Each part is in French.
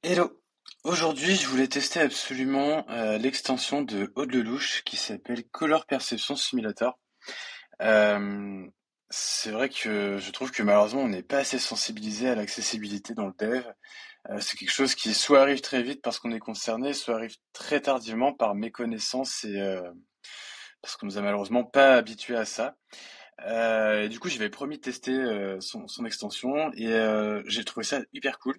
Hello! Aujourd'hui, je voulais tester absolument l'extension de Aude Lelouch qui s'appelle Color Perception Simulator. Euh, c'est vrai que je trouve que malheureusement, on n'est pas assez sensibilisé à l'accessibilité dans le dev. C'est quelque chose qui soit arrive très vite parce qu'on est concerné, soit arrive très tardivement par méconnaissance et parce qu'on nous a malheureusement pas habitués à ça. Et du coup, j'avais promis de tester son extension et j'ai trouvé ça hyper cool.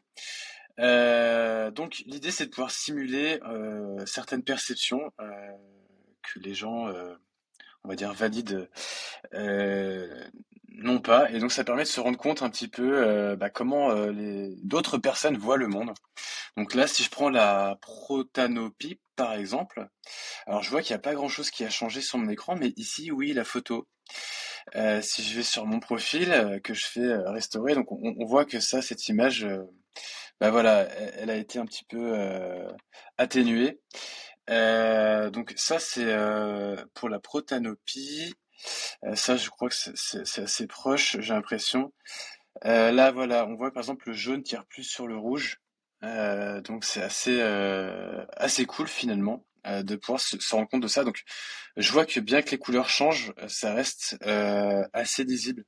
Donc l'idée c'est de pouvoir simuler certaines perceptions que les gens, on va dire valides, euh, n'ont pas, et donc ça permet de se rendre compte un petit peu comment les d'autres personnes voient le monde. Donc là, si je prends la protanopie par exemple, alors je vois qu'il n'y a pas grand-chose qui a changé sur mon écran, mais ici oui, la photo. Si je vais sur mon profil que je fais restaurer, donc on voit que ça, cette image. Bah voilà, elle a été un petit peu atténuée. Donc ça c'est pour la protanopie. Ça je crois que c'est assez proche, j'ai l'impression. Là voilà, on voit par exemple le jaune tire plus sur le rouge. Donc c'est assez cool finalement de pouvoir se rendre compte de ça. Donc je vois que bien que les couleurs changent, ça reste assez lisible.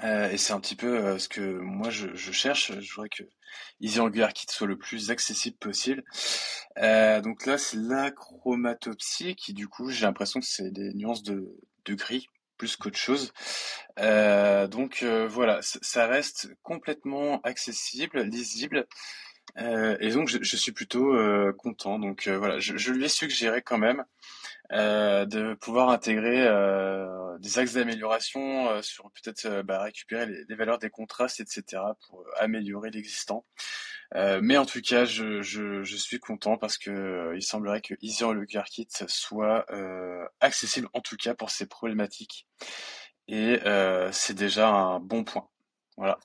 Et c'est un petit peu ce que moi je cherche. Je voudrais que Easy Angular Kit soit le plus accessible possible. Donc là, c'est la chromatopsie qui, du coup, j'ai l'impression que c'est des nuances de gris plus qu'autre chose. Voilà, ça reste complètement accessible, lisible, et donc je suis plutôt content. Donc voilà, je lui ai suggéré quand même de pouvoir intégrer des axes d'amélioration sur peut-être récupérer les valeurs des contrastes, etc. pour améliorer l'existant. Mais en tout cas, je suis content parce que il semblerait que Easy on Locker Kit soit accessible en tout cas pour ces problématiques. Et c'est déjà un bon point. Voilà.